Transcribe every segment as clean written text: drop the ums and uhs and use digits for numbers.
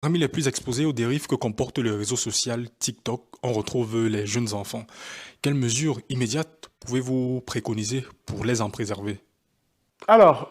Parmi les plus exposés aux dérives que comporte le réseau social TikTok, on retrouve les jeunes enfants. Quelles mesures immédiates pouvez-vous préconiser pour les en préserver? Alors,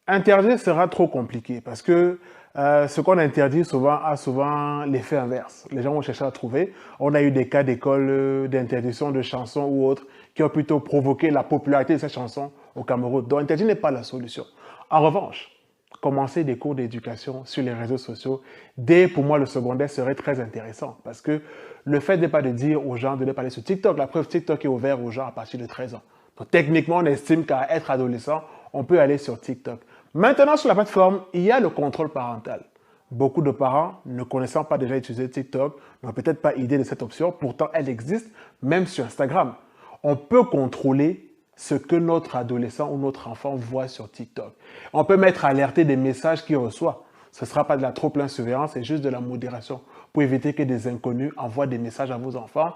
interdire sera trop compliqué parce que ce qu'on interdit souvent a souvent l'effet inverse. Les gens vont chercher à trouver. On a eu des cas d'école d'interdiction de chansons ou autres qui ont plutôt provoqué la popularité de ces chansons au Cameroun. Donc, interdire n'est pas la solution. En revanche, commencer des cours d'éducation sur les réseaux sociaux dès, pour moi, le secondaire serait très intéressant parce que le fait n'est pas de dire aux gens de ne pas aller sur TikTok. La preuve, TikTok est ouvert aux gens à partir de 13 ans. Donc, techniquement, on estime qu'à être adolescent, on peut aller sur TikTok. Maintenant, sur la plateforme, il y a le contrôle parental. Beaucoup de parents, ne connaissant pas déjà utiliser TikTok, n'ont peut-être pas idée de cette option. Pourtant, elle existe même sur Instagram. On peut contrôler ce que notre adolescent ou notre enfant voit sur TikTok. On peut mettre alerté des messages qu'il reçoit. Ce ne sera pas de la trop pleine surveillance, c'est juste de la modération pour éviter que des inconnus envoient des messages à vos enfants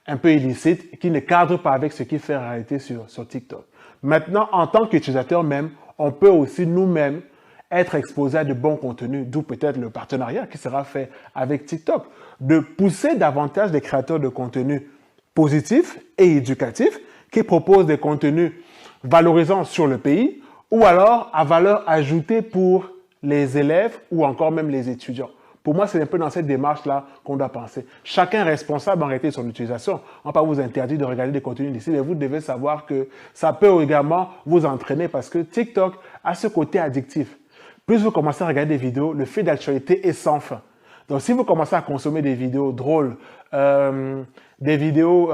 un peu illicites qui ne cadrent pas avec ce qui fait réalité sur TikTok. Maintenant, en tant qu'utilisateur même, on peut aussi nous-mêmes être exposé à de bons contenus, d'où peut-être le partenariat qui sera fait avec TikTok, de pousser davantage des créateurs de contenus positifs et éducatifs qui proposent des contenus valorisants sur le pays ou alors à valeur ajoutée pour les élèves ou encore même les étudiants. Pour moi, c'est un peu dans cette démarche-là qu'on doit penser. Chacun est responsable en réalité de son utilisation. On ne va pas vous interdire de regarder des contenus d'ici, mais vous devez savoir que ça peut également vous entraîner parce que TikTok a ce côté addictif. Plus vous commencez à regarder des vidéos, le fil d'actualité est sans fin. Donc, si vous commencez à consommer des vidéos drôles, des vidéos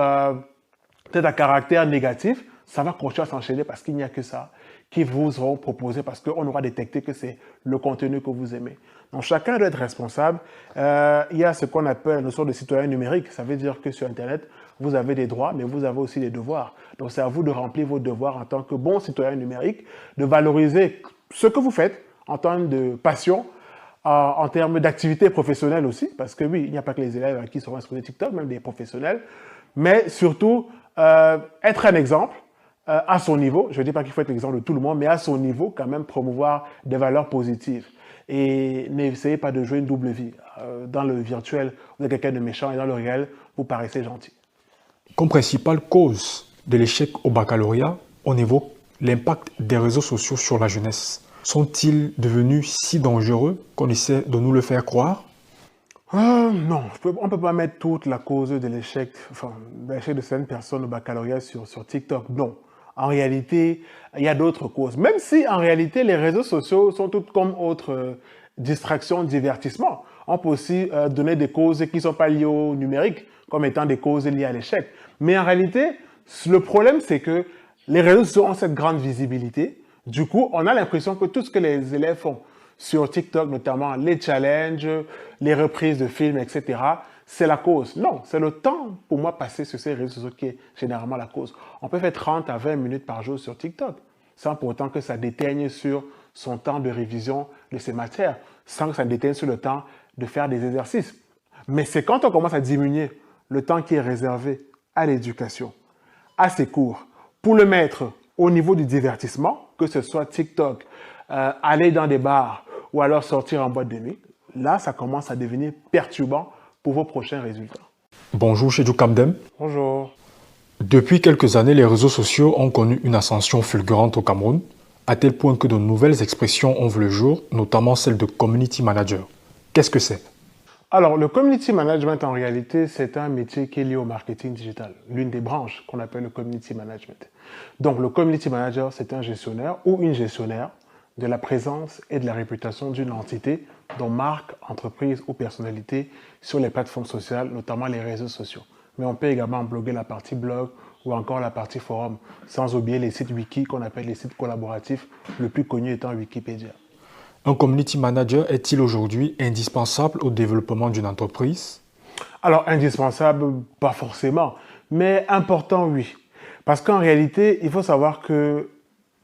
peut-être à caractère négatif, ça va continuer à s'enchaîner parce qu'il n'y a que ça qui vous seront proposés parce qu'on aura détecté que c'est le contenu que vous aimez. Donc, chacun doit être responsable. Il y a ce qu'on appelle la notion de citoyen numérique. Ça veut dire que sur Internet, vous avez des droits, mais vous avez aussi des devoirs. Donc, c'est à vous de remplir vos devoirs en tant que bon citoyen numérique, de valoriser ce que vous faites en termes de passion, en termes d'activité professionnelle aussi, parce que oui, il n'y a pas que les élèves qui seront exposés TikTok, même des professionnels, mais surtout être un exemple à son niveau. Je ne dis pas qu'il faut être l'exemple de tout le monde, mais à son niveau, quand même promouvoir des valeurs positives. Et n'essayez pas de jouer une double vie. Dans le virtuel, vous êtes quelqu'un de méchant et dans le réel, vous paraissez gentil. Comme principale cause de l'échec au baccalauréat, on évoque l'impact des réseaux sociaux sur la jeunesse. Sont-ils devenus si dangereux qu'on essaie de nous le faire croire? Non, on ne peut pas mettre toute la cause de l'échec de certaines personnes au baccalauréat sur TikTok. Non. En réalité, il y a d'autres causes. Même si, en réalité, les réseaux sociaux sont toutes comme autres distractions, divertissements. On peut aussi donner des causes qui ne sont pas liées au numérique, comme étant des causes liées à l'échec. Mais en réalité, le problème, c'est que les réseaux sociaux ont cette grande visibilité. Du coup, on a l'impression que tout ce que les élèves font sur TikTok, notamment les challenges, les reprises de films, etc., c'est la cause. Non, c'est le temps, pour moi, passé sur ces réseaux sociaux qui est généralement la cause. On peut faire 30 à 20 minutes par jour sur TikTok, sans pour autant que ça déteigne sur son temps de révision de ses matières, sans que ça déteigne sur le temps de faire des exercices. Mais c'est quand on commence à diminuer le temps qui est réservé à l'éducation, à ses cours, pour le mettre au niveau du divertissement, que ce soit TikTok, aller dans des bars ou alors sortir en boîte de nuit, là, ça commence à devenir perturbant pour vos prochains résultats. Bonjour, chez Kamdem. Bonjour. Depuis quelques années, les réseaux sociaux ont connu une ascension fulgurante au Cameroun, à tel point que de nouvelles expressions ont vu le jour, notamment celle de community manager. Qu'est-ce que c'est? Alors, le community management, en réalité, c'est un métier qui est lié au marketing digital, l'une des branches qu'on appelle le community management. Donc, le community manager, c'est un gestionnaire ou une gestionnaire de la présence et de la réputation d'une entité, dont marque, entreprise ou personnalité, sur les plateformes sociales, notamment les réseaux sociaux. Mais on peut également bloguer la partie blog ou encore la partie forum, sans oublier les sites wiki qu'on appelle les sites collaboratifs, le plus connu étant Wikipédia. Un community manager est-il aujourd'hui indispensable au développement d'une entreprise? Alors, indispensable, pas forcément, mais important, oui. Parce qu'en réalité, il faut savoir que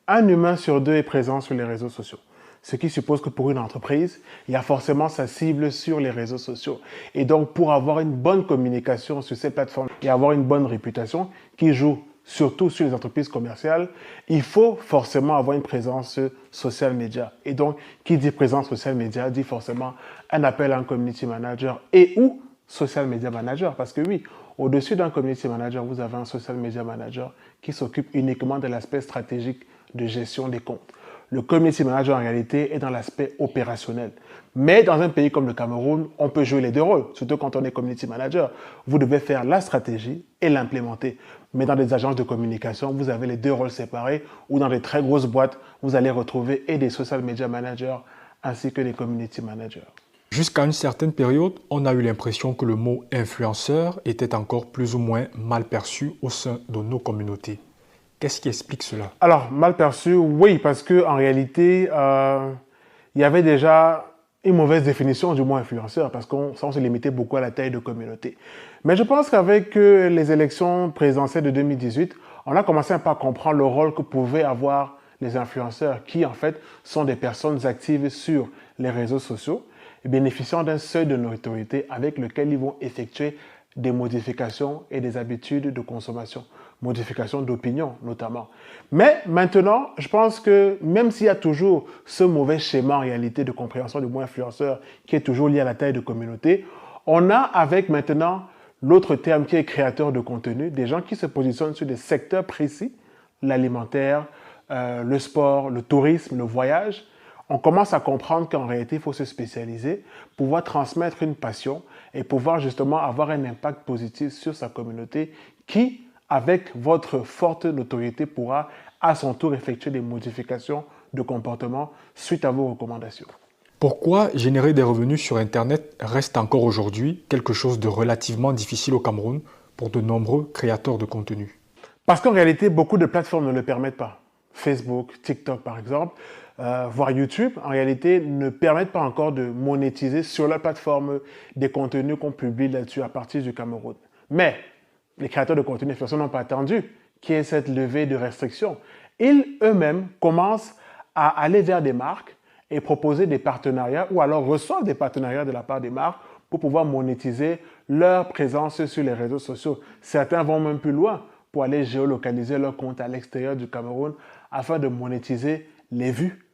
un humain sur deux est présent sur les réseaux sociaux. Ce qui suppose que pour une entreprise, il y a forcément sa cible sur les réseaux sociaux. Et donc, pour avoir une bonne communication sur ces plateformes et avoir une bonne réputation, qui joue surtout sur les entreprises commerciales, il faut forcément avoir une présence social média. Et donc, qui dit présence social média dit forcément un appel à un community manager et ou social media manager. Parce que oui, au-dessus d'un community manager, vous avez un social media manager qui s'occupe uniquement de l'aspect stratégique de gestion des comptes. Le community manager, en réalité, est dans l'aspect opérationnel. Mais dans un pays comme le Cameroun, on peut jouer les deux rôles, surtout quand on est community manager. Vous devez faire la stratégie et l'implémenter. Mais dans des agences de communication, vous avez les deux rôles séparés, ou dans des très grosses boîtes, vous allez retrouver et des social media managers ainsi que des community managers. Jusqu'à une certaine période, on a eu l'impression que le mot influenceur était encore plus ou moins mal perçu au sein de nos communautés. Qu'est-ce qui explique cela? Alors, mal perçu, oui, parce qu'en réalité, il y avait déjà une mauvaise définition du mot influenceur, parce qu'on se limitait beaucoup à la taille de communauté. Mais je pense qu'avec les élections présidentielles de 2018, on a commencé un peu à comprendre le rôle que pouvaient avoir les influenceurs, qui en fait sont des personnes actives sur les réseaux sociaux, et bénéficiant d'un seuil de notoriété avec lequel ils vont effectuer des modifications et des habitudes de consommation, modifications d'opinion notamment. Mais maintenant, je pense que même s'il y a toujours ce mauvais schéma en réalité de compréhension du mot influenceur qui est toujours lié à la taille de communauté, on a avec maintenant l'autre terme qui est créateur de contenu, des gens qui se positionnent sur des secteurs précis, l'alimentaire, le sport, le tourisme, le voyage. On commence à comprendre qu'en réalité, il faut se spécialiser, pouvoir transmettre une passion et pouvoir justement avoir un impact positif sur sa communauté qui, avec votre forte notoriété, pourra à son tour effectuer des modifications de comportement suite à vos recommandations. Pourquoi générer des revenus sur Internet reste encore aujourd'hui quelque chose de relativement difficile au Cameroun pour de nombreux créateurs de contenu? Parce qu'en réalité, beaucoup de plateformes ne le permettent pas. Facebook, TikTok par exemple, voire YouTube, en réalité, ne permettent pas encore de monétiser sur la plateforme des contenus qu'on publie là-dessus à partir du Cameroun. Mais les créateurs de contenu influenceurs n'ont pas attendu qu'il y ait cette levée de restrictions. Ils eux-mêmes commencent à aller vers des marques et proposer des partenariats ou alors reçoivent des partenariats de la part des marques pour pouvoir monétiser leur présence sur les réseaux sociaux. Certains vont même plus loin pour aller géolocaliser leur compte à l'extérieur du Cameroun afin de monétiser les vues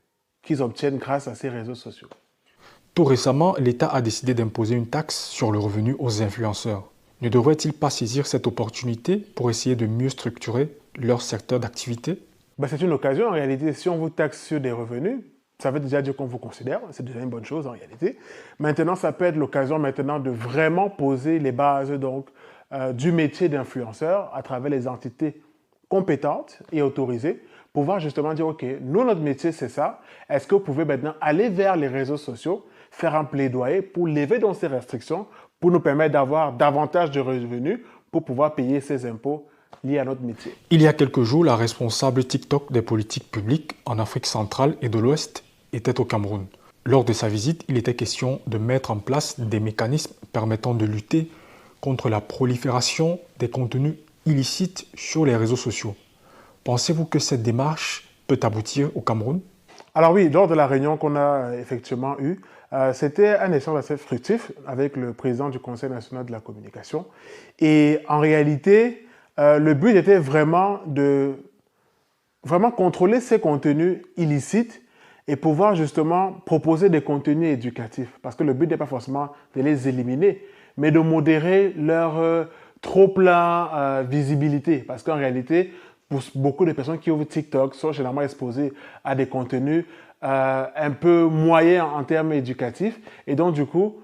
qu'ils obtiennent grâce à ces réseaux sociaux. Tout récemment, l'État a décidé d'imposer une taxe sur le revenu aux influenceurs. Ne devrait-il pas saisir cette opportunité pour essayer de mieux structurer leur secteur d'activité? C'est une occasion en réalité. Si on vous taxe sur des revenus, ça veut déjà dire qu'on vous considère, c'est déjà une bonne chose en réalité. Maintenant, ça peut être l'occasion maintenant de vraiment poser les bases du métier d'influenceur à travers les entités compétentes et autorisées, pouvoir justement dire, OK, nous, notre métier, c'est ça. Est-ce que vous pouvez maintenant aller vers les réseaux sociaux, faire un plaidoyer pour lever dans ces restrictions, pour nous permettre d'avoir davantage de revenus, pour pouvoir payer ces impôts liés à notre métier. Il y a quelques jours, la responsable TikTok des politiques publiques en Afrique centrale et de l'Ouest était au Cameroun. Lors de sa visite, il était question de mettre en place des mécanismes permettant de lutter contre la prolifération des contenus illicites sur les réseaux sociaux. Pensez-vous que cette démarche peut aboutir au Cameroun? Alors oui, lors de la réunion qu'on a effectivement eue, c'était un échange assez fructif avec le président du Conseil national de la communication. Et en réalité, le but était vraiment de contrôler ces contenus illicites et pouvoir justement proposer des contenus éducatifs. Parce que le but n'est pas forcément de les éliminer, mais de modérer leur trop-plein visibilité. Parce qu'en réalité, pour beaucoup de personnes qui ouvrent TikTok sont généralement exposées à des contenus un peu moyens en termes éducatifs. Et donc, du coup,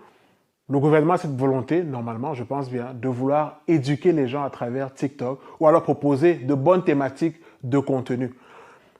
le gouvernement a cette volonté, normalement, je pense bien, de vouloir éduquer les gens à travers TikTok ou alors proposer de bonnes thématiques de contenu.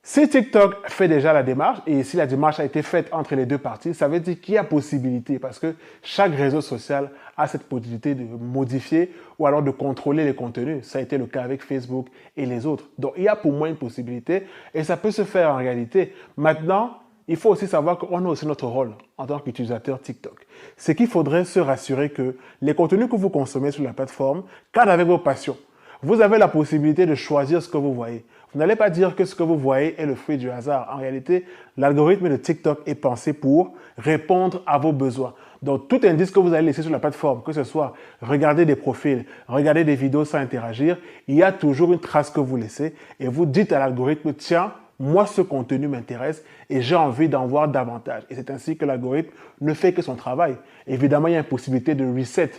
Si TikTok fait déjà la démarche, et si la démarche a été faite entre les deux parties, ça veut dire qu'il y a possibilité, parce que chaque réseau social a cette possibilité de modifier ou alors de contrôler les contenus. Ça a été le cas avec Facebook et les autres. Donc, il y a pour moi une possibilité, et ça peut se faire en réalité. Maintenant, il faut aussi savoir qu'on a aussi notre rôle en tant qu'utilisateur TikTok. C'est qu'il faudrait se rassurer que les contenus que vous consommez sur la plateforme cadrent avec vos passions. Vous avez la possibilité de choisir ce que vous voyez. Vous n'allez pas dire que ce que vous voyez est le fruit du hasard. En réalité, l'algorithme de TikTok est pensé pour répondre à vos besoins. Donc, tout indice que vous allez laisser sur la plateforme, que ce soit regarder des profils, regarder des vidéos sans interagir, il y a toujours une trace que vous laissez et vous dites à l'algorithme, tiens, moi, ce contenu m'intéresse et j'ai envie d'en voir davantage. Et c'est ainsi que l'algorithme ne fait que son travail. Évidemment, il y a une possibilité de reset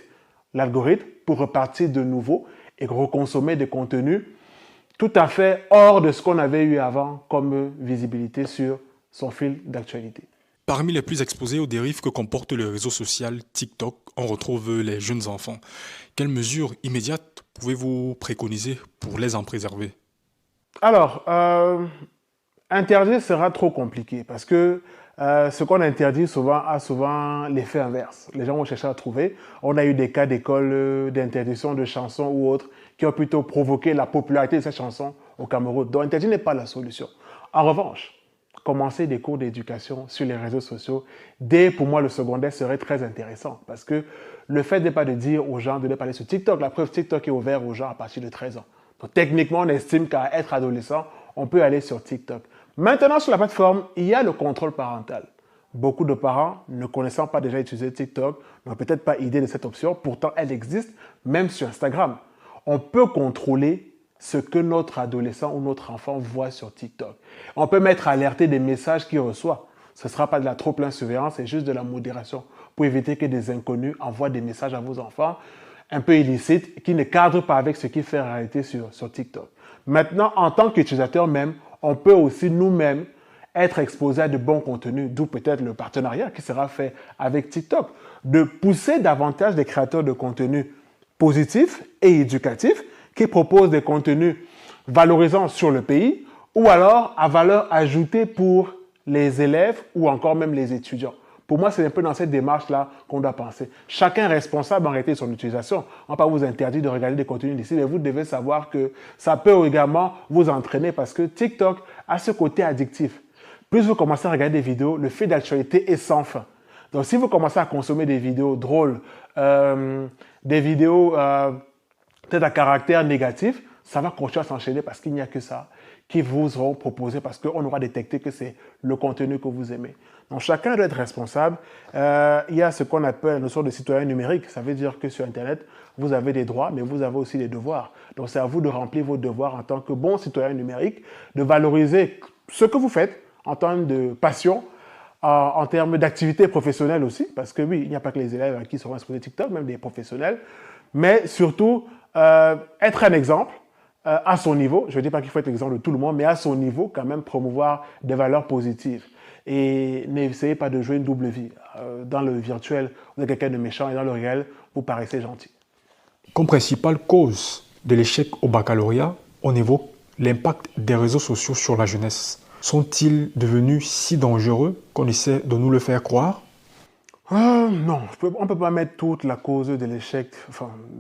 l'algorithme pour repartir de nouveau et reconsommer des contenus tout à fait hors de ce qu'on avait eu avant comme visibilité sur son fil d'actualité. Parmi les plus exposés aux dérives que comporte le réseau social TikTok, on retrouve les jeunes enfants. Quelles mesures immédiates pouvez-vous préconiser pour les en préserver? Alors, interdire sera trop compliqué parce que ce qu'on interdit souvent a souvent l'effet inverse. Les gens vont chercher à trouver. On a eu des cas d'école d'interdiction de chansons ou autres qui ont plutôt provoqué la popularité de ces chansons au Cameroun. Donc, interdire n'est pas la solution. En revanche, commencer des cours d'éducation sur les réseaux sociaux, dès pour moi le secondaire serait très intéressant parce que le fait n'est pas de dire aux gens de ne pas aller sur TikTok. La preuve, TikTok est ouvert aux gens à partir de 13 ans. Donc, techniquement, on estime qu'à être adolescent, on peut aller sur TikTok. Maintenant, sur la plateforme, il y a le contrôle parental. Beaucoup de parents, ne connaissant pas déjà utiliser TikTok, n'ont peut-être pas idée de cette option. Pourtant, elle existe même sur Instagram. On peut contrôler ce que notre adolescent ou notre enfant voit sur TikTok. On peut mettre alerter des messages qu'il reçoit. Ce ne sera pas de la trop pleine surveillance, c'est juste de la modération pour éviter que des inconnus envoient des messages à vos enfants un peu illicites qui ne cadrent pas avec ce qui fait en réalité sur TikTok. Maintenant, en tant qu'utilisateur même, on peut aussi nous-mêmes être exposés à de bons contenus, d'où peut-être le partenariat qui sera fait avec TikTok, de pousser davantage des créateurs de contenus positifs et éducatifs qui proposent des contenus valorisants sur le pays ou alors à valeur ajoutée pour les élèves ou encore même les étudiants. Pour moi, c'est un peu dans cette démarche-là qu'on doit penser. Chacun est responsable en réalité de son utilisation. On ne va pas vous interdire de regarder des contenus d'ici, mais vous devez savoir que ça peut également vous entraîner parce que TikTok a ce côté addictif. Plus vous commencez à regarder des vidéos, le fil d'actualité est sans fin. Donc, si vous commencez à consommer des vidéos drôles, des vidéos peut-être à caractère négatif, ça va continuer à s'enchaîner parce qu'il n'y a que ça qui vous seront proposés parce qu'on aura détecté que c'est le contenu que vous aimez. Donc, chacun doit être responsable. Il y a ce qu'on appelle la notion de citoyen numérique. Ça veut dire que sur Internet, vous avez des droits, mais vous avez aussi des devoirs. Donc, c'est à vous de remplir vos devoirs en tant que bon citoyen numérique, de valoriser ce que vous faites en termes de passion, en termes d'activité professionnelle aussi, parce que oui, il n'y a pas que les élèves qui seront exposés TikTok, même des professionnels, mais surtout être un exemple à son niveau. Je ne dis pas qu'il faut être l'exemple de tout le monde, mais à son niveau, quand même promouvoir des valeurs positives. Et n'essayez pas de jouer une double vie. Dans le virtuel, vous êtes quelqu'un de méchant et dans le réel, vous paraissez gentil. Comme principale cause de l'échec au baccalauréat, on évoque l'impact des réseaux sociaux sur la jeunesse. Sont-ils devenus si dangereux qu'on essaie de nous le faire croire? Non, on ne peut pas mettre toute la cause de l'échec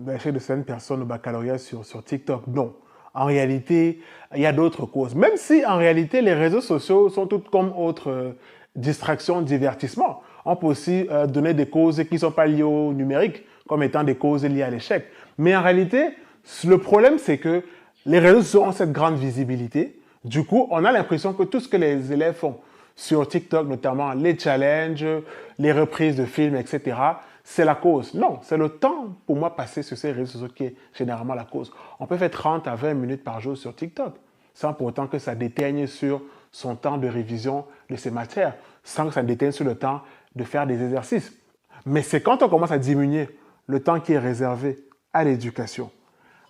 de certaines personnes au baccalauréat sur TikTok. Non. En réalité, il y a d'autres causes. Même si, en réalité, les réseaux sociaux sont toutes comme autres distractions, divertissements. On peut aussi donner des causes qui ne sont pas liées au numérique, comme étant des causes liées à l'échec. Mais en réalité, le problème, c'est que les réseaux sociaux ont cette grande visibilité. Du coup, on a l'impression que tout ce que les élèves font sur TikTok, notamment les challenges, les reprises de films, etc., c'est la cause. Non, c'est le temps, pour moi, passé sur ces réseaux sociaux qui est généralement la cause. On peut faire 30 à 20 minutes par jour sur TikTok, sans pour autant que ça déteigne sur son temps de révision de ses matières, sans que ça déteigne sur le temps de faire des exercices. Mais c'est quand on commence à diminuer le temps qui est réservé à l'éducation,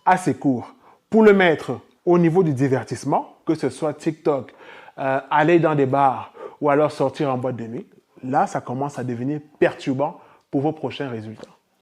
à ses cours, pour le mettre au niveau du divertissement, que ce soit TikTok, aller dans des bars ou alors sortir en boîte de nuit, là, ça commence à devenir perturbant pour vos prochains résultats.